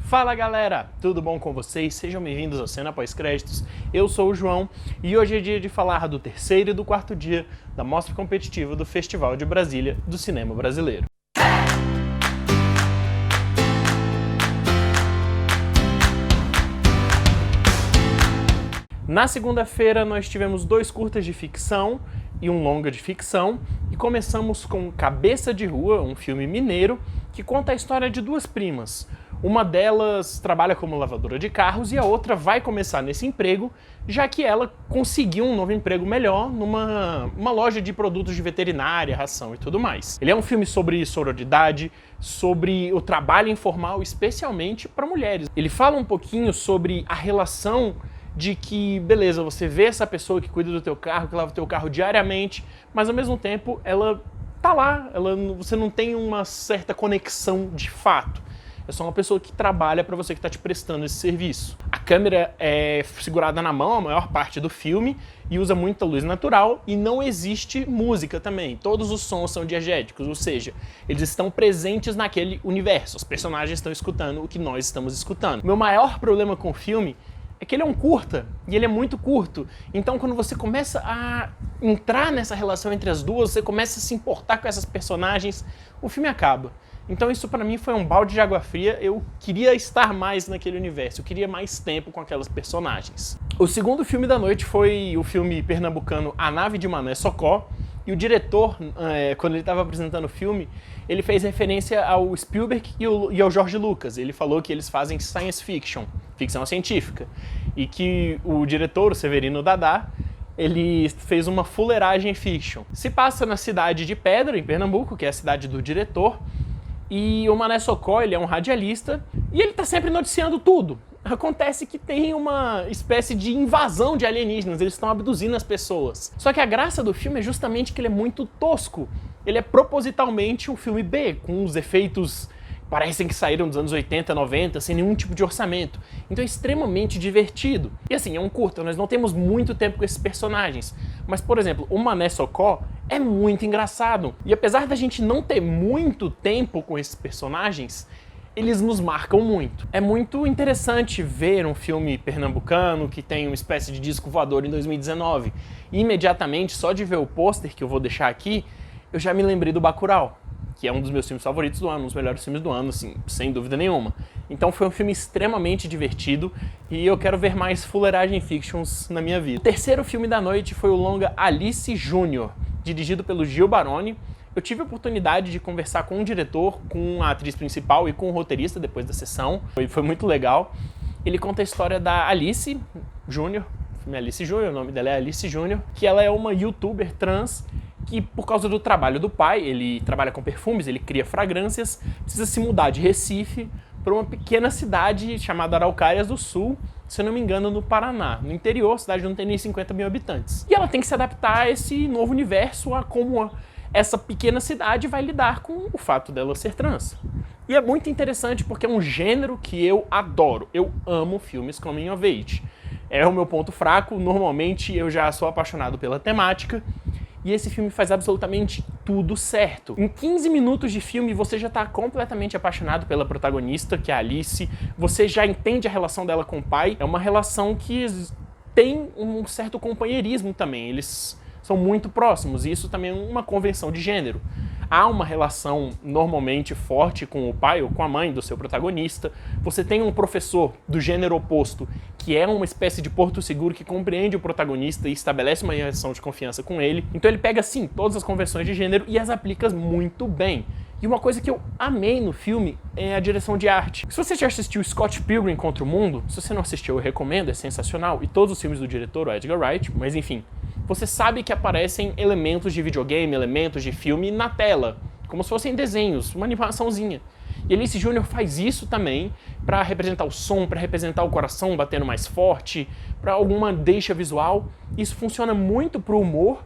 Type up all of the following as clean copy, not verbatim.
Fala galera, tudo bom com vocês? Sejam bem-vindos ao Cena Pós-Créditos. Eu sou o João e hoje é dia de falar do terceiro e do quarto dia da Mostra Competitiva do Festival de Brasília do Cinema Brasileiro. Na segunda-feira nós tivemos 2 curtas de ficção e um longa de ficção e começamos com Cabeça de Rua, um filme mineiro que conta a história de 2 primas. Uma delas trabalha como lavadora de carros e a outra vai começar nesse emprego, já que ela conseguiu um novo emprego melhor numa loja de produtos de veterinária, ração e tudo mais. Ele é um filme sobre sororidade, sobre o trabalho informal, especialmente para mulheres. Ele fala um pouquinho sobre a relação de que, beleza, você vê essa pessoa que cuida do teu carro, que lava o teu carro diariamente, mas ao mesmo tempo ela tá lá, você não tem uma certa conexão de fato. É só uma pessoa que trabalha para você que está te prestando esse serviço. A câmera é segurada na mão a maior parte do filme e usa muita luz natural e não existe música também. Todos os sons são diegéticos, ou seja, eles estão presentes naquele universo. Os personagens estão escutando o que nós estamos escutando. Meu maior problema com o filme é que ele é um curta, e ele é muito curto. Então quando você começa a entrar nessa relação entre as duas, você começa a se importar com essas personagens, o filme acaba. Então isso pra mim foi um balde de água fria, eu queria estar mais naquele universo, eu queria mais tempo com aquelas personagens. O segundo filme da noite foi o filme pernambucano A Nave de Mané Socó, e o diretor, quando ele estava apresentando o filme, ele fez referência ao Spielberg e ao George Lucas. Ele falou que eles fazem science fiction, ficção científica, e que o diretor, o Severino Dadá, ele fez uma fuleiragem fiction. Se passa na cidade de Pedra, em Pernambuco, que é a cidade do diretor, e o Mané Socó, ele é um radialista, e ele tá sempre noticiando tudo. Acontece que tem uma espécie de invasão de alienígenas, eles estão abduzindo as pessoas. Só que a graça do filme é justamente que ele é muito tosco. Ele é propositalmente um filme B, com os efeitos parecem que saíram dos anos 80, 90, sem nenhum tipo de orçamento. Então é extremamente divertido. E assim, é um curta, nós não temos muito tempo com esses personagens. Mas, por exemplo, o Mané Socó é muito engraçado. E apesar da gente não ter muito tempo com esses personagens, eles nos marcam muito. É muito interessante ver um filme pernambucano que tem uma espécie de disco voador em 2019. E imediatamente, só de ver o pôster que eu vou deixar aqui, eu já me lembrei do Bacurau, que é um dos meus filmes favoritos do ano, um dos melhores filmes do ano, assim, sem dúvida nenhuma. Então foi um filme extremamente divertido e eu quero ver mais fuleiragem fictions na minha vida. O terceiro filme da noite foi o longa Alice Júnior, dirigido pelo Gil Baroni. Eu tive a oportunidade de conversar com o diretor, com a atriz principal e com o roteirista depois da sessão. Foi muito legal. Ele conta a história da Alice Júnior, o nome dela é Alice Júnior, que ela é uma youtuber trans que, por causa do trabalho do pai, ele trabalha com perfumes, ele cria fragrâncias, precisa se mudar de Recife para uma pequena cidade chamada Araucárias do Sul, se eu não me engano, no Paraná. No interior, a cidade não tem nem 50 mil habitantes. E ela tem que se adaptar a esse novo universo, a como essa pequena cidade vai lidar com o fato dela ser trans. E é muito interessante porque é um gênero que eu adoro. Eu amo filmes coming of age. É o meu ponto fraco, normalmente eu já sou apaixonado pela temática, e esse filme faz absolutamente tudo certo. Em 15 minutos de filme você já está completamente apaixonado pela protagonista, que é a Alice, você já entende a relação dela com o pai, é uma relação que tem um certo companheirismo também, eles são muito próximos, e isso também é uma convenção de gênero. Há uma relação normalmente forte com o pai ou com a mãe do seu protagonista. Você tem um professor do gênero oposto, que é uma espécie de porto seguro que compreende o protagonista e estabelece uma relação de confiança com ele. Então ele pega, sim, todas as convenções de gênero e as aplica muito bem. E uma coisa que eu amei no filme é a direção de arte. Se você já assistiu Scott Pilgrim contra o Mundo, se você não assistiu, eu recomendo, é sensacional. E todos os filmes do diretor, o Edgar Wright, mas enfim, você sabe que aparecem elementos de videogame, elementos de filme na tela, como se fossem desenhos, uma animaçãozinha. E Alice Júnior faz isso também para representar o som, para representar o coração batendo mais forte, para alguma deixa visual. Isso funciona muito pro humor,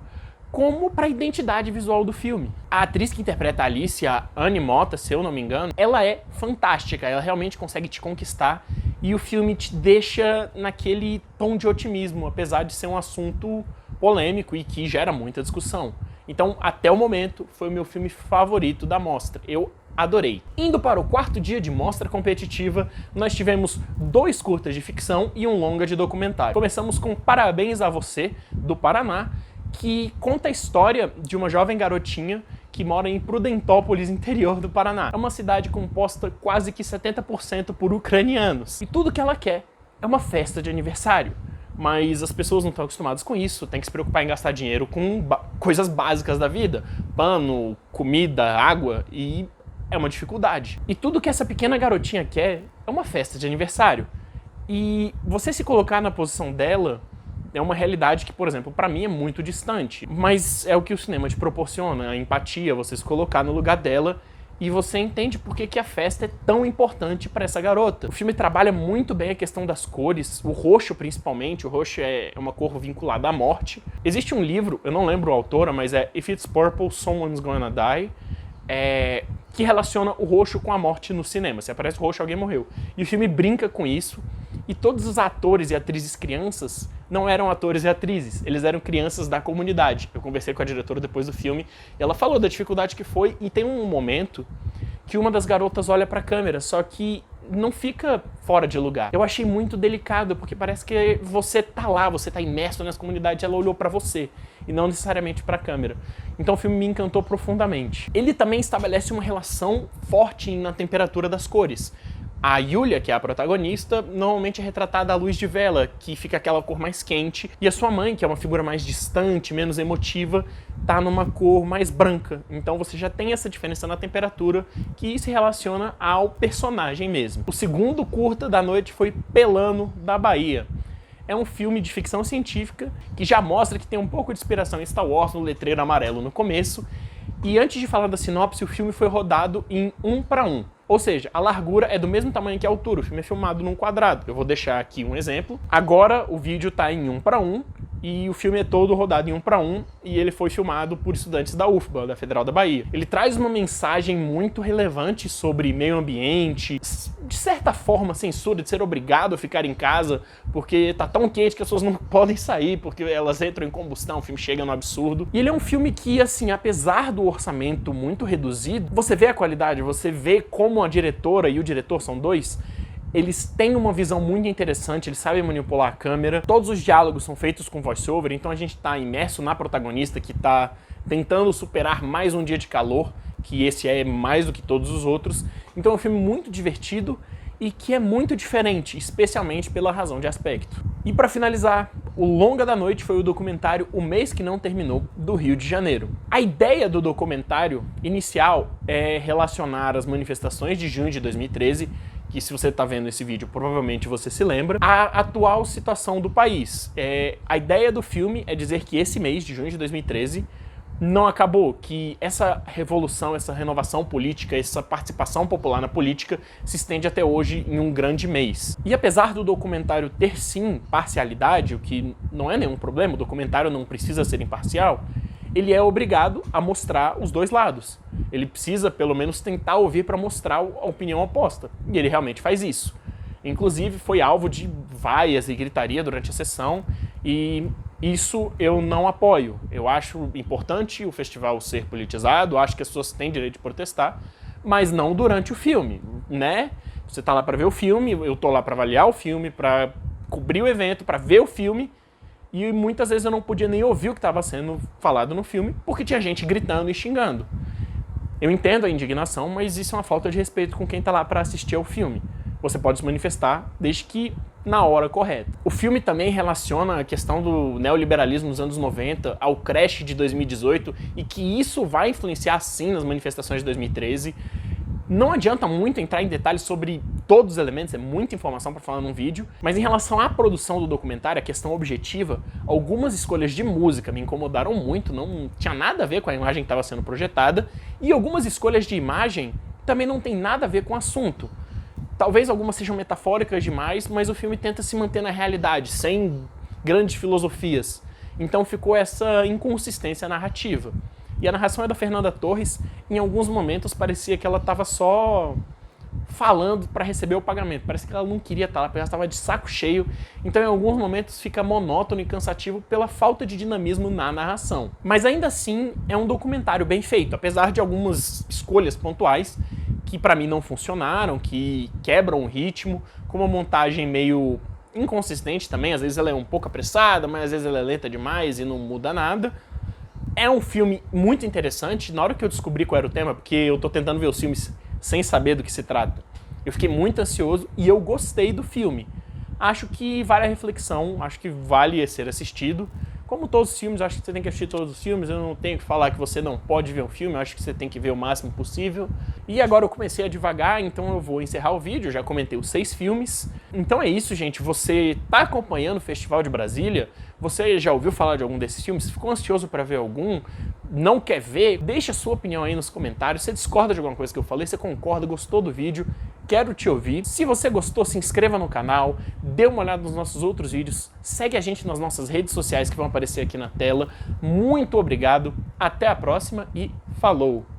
como para a identidade visual do filme. A atriz que interpreta a Alice, a Anne Mota, se eu não me engano, ela é fantástica, ela realmente consegue te conquistar e o filme te deixa naquele tom de otimismo, apesar de ser um assunto polêmico e que gera muita discussão. Então, até o momento, foi o meu filme favorito da mostra. Eu adorei. Indo para o quarto dia de mostra competitiva, nós tivemos 2 curtas de ficção e um longa de documentário. Começamos com Parabéns a Você, do Paraná, que conta a história de uma jovem garotinha que mora em Prudentópolis, interior do Paraná. É uma cidade composta quase que 70% por ucranianos. E tudo que ela quer é uma festa de aniversário. Mas as pessoas não estão acostumadas com isso, tem que se preocupar em gastar dinheiro com coisas básicas da vida. Pano, comida, água, e é uma dificuldade. E tudo que essa pequena garotinha quer é uma festa de aniversário. E você se colocar na posição dela é uma realidade que, por exemplo, pra mim é muito distante. Mas é o que o cinema te proporciona, a empatia, você se colocar no lugar dela e você entende por que a festa é tão importante pra essa garota. O filme trabalha muito bem a questão das cores, o roxo principalmente. O roxo é uma cor vinculada à morte. Existe um livro, eu não lembro a autora, mas é If It's Purple, Someone's Gonna Die, que relaciona o roxo com a morte no cinema. Se aparece o roxo, alguém morreu. E o filme brinca com isso. E todos os atores e atrizes crianças não eram atores e atrizes, eles eram crianças da comunidade. Eu conversei com a diretora depois do filme e ela falou da dificuldade que foi, e tem um momento que uma das garotas olha pra câmera, só que não fica fora de lugar. Eu achei muito delicado, porque parece que você tá lá, você tá imerso nessa comunidade, ela olhou pra você, e não necessariamente pra câmera. Então o filme me encantou profundamente. Ele também estabelece uma relação forte na temperatura das cores. A Yulia, que é a protagonista, normalmente é retratada à luz de vela, que fica aquela cor mais quente, e a sua mãe, que é uma figura mais distante, menos emotiva, tá numa cor mais branca. Então você já tem essa diferença na temperatura que se relaciona ao personagem mesmo. O segundo curta da noite foi Pelano, da Bahia. É um filme de ficção científica que já mostra que tem um pouco de inspiração em Star Wars, no letreiro amarelo no começo. E antes de falar da sinopse, o filme foi rodado em 1:1. Ou seja, a largura é do mesmo tamanho que a altura, o filme é filmado num quadrado. Eu vou deixar aqui um exemplo. Agora o vídeo está em 1:1 e o filme é todo rodado em 1:1 e ele foi filmado por estudantes da UFBA, da Federal da Bahia. Ele traz uma mensagem muito relevante sobre meio ambiente, de certa forma censura de ser obrigado a ficar em casa porque tá tão quente que as pessoas não podem sair porque elas entram em combustão, o filme chega no absurdo. E ele é um filme que, assim, apesar do orçamento muito reduzido, você vê a qualidade, você vê como a diretora e o diretor são dois, eles têm uma visão muito interessante, eles sabem manipular a câmera, todos os diálogos são feitos com voice-over, então a gente tá imerso na protagonista que tá tentando superar mais um dia de calor, que esse é mais do que todos os outros. Então é um filme muito divertido e que é muito diferente, especialmente pela razão de aspecto. E para finalizar, o longa da noite foi o documentário O Mês que Não Terminou, do Rio de Janeiro. A ideia do documentário inicial é relacionar as manifestações de junho de 2013, que se você está vendo esse vídeo, provavelmente você se lembra, a atual situação do país. A ideia do filme é dizer que esse mês de junho de 2013 não acabou, que essa revolução, essa renovação política, essa participação popular na política se estende até hoje em um grande mês. E apesar do documentário ter sim parcialidade, o que não é nenhum problema, o documentário não precisa ser imparcial, ele é obrigado a mostrar os dois lados. Ele precisa, pelo menos, tentar ouvir para mostrar a opinião oposta. E ele realmente faz isso. Inclusive, foi alvo de vaias e gritaria durante a sessão, e isso eu não apoio. Eu acho importante o festival ser politizado, acho que as pessoas têm direito de protestar, mas não durante o filme, né? Você tá lá para ver o filme, eu tô lá para avaliar o filme, para cobrir o evento, para ver o filme, e muitas vezes eu não podia nem ouvir o que estava sendo falado no filme, porque tinha gente gritando e xingando. Eu entendo a indignação, mas isso é uma falta de respeito com quem está lá para assistir ao filme. Você pode se manifestar desde que na hora correta. O filme também relaciona a questão do neoliberalismo nos anos 90 ao crash de 2018 e que isso vai influenciar sim nas manifestações de 2013. Não adianta muito entrar em detalhes sobre todos os elementos, é muita informação para falar num vídeo, mas em relação à produção do documentário, a questão objetiva, algumas escolhas de música me incomodaram muito, não tinha nada a ver com a imagem que estava sendo projetada, e algumas escolhas de imagem também não tem nada a ver com o assunto. Talvez algumas sejam metafóricas demais, mas o filme tenta se manter na realidade, sem grandes filosofias. Então ficou essa inconsistência narrativa. E a narração é da Fernanda Torres, em alguns momentos parecia que ela estava só falando para receber o pagamento. Parece que ela não queria estar lá, porque ela estava de saco cheio. Então em alguns momentos fica monótono e cansativo pela falta de dinamismo na narração. Mas ainda assim é um documentário bem feito, apesar de algumas escolhas pontuais que pra mim não funcionaram, que quebram o ritmo, com uma montagem meio inconsistente também, às vezes ela é um pouco apressada, mas às vezes ela é lenta demais e não muda nada. É um filme muito interessante. Na hora que eu descobri qual era o tema, porque eu tô tentando ver os filmes sem saber do que se trata, eu fiquei muito ansioso e eu gostei do filme. Acho que vale a reflexão, acho que vale ser assistido. Como todos os filmes, acho que você tem que assistir todos os filmes. Eu não tenho que falar que você não pode ver um filme, eu acho que você tem que ver o máximo possível. E agora eu comecei a devagar, então eu vou encerrar o vídeo, já comentei os 6 filmes. Então é isso, gente. Você tá acompanhando o Festival de Brasília? Você já ouviu falar de algum desses filmes? Ficou ansioso para ver algum? Não quer ver? Deixa a sua opinião aí nos comentários. Você discorda de alguma coisa que eu falei? Você concorda? Gostou do vídeo? Quero te ouvir. Se você gostou, se inscreva no canal, dê uma olhada nos nossos outros vídeos, segue a gente nas nossas redes sociais que vão aparecer aqui na tela. Muito obrigado, até a próxima e falou!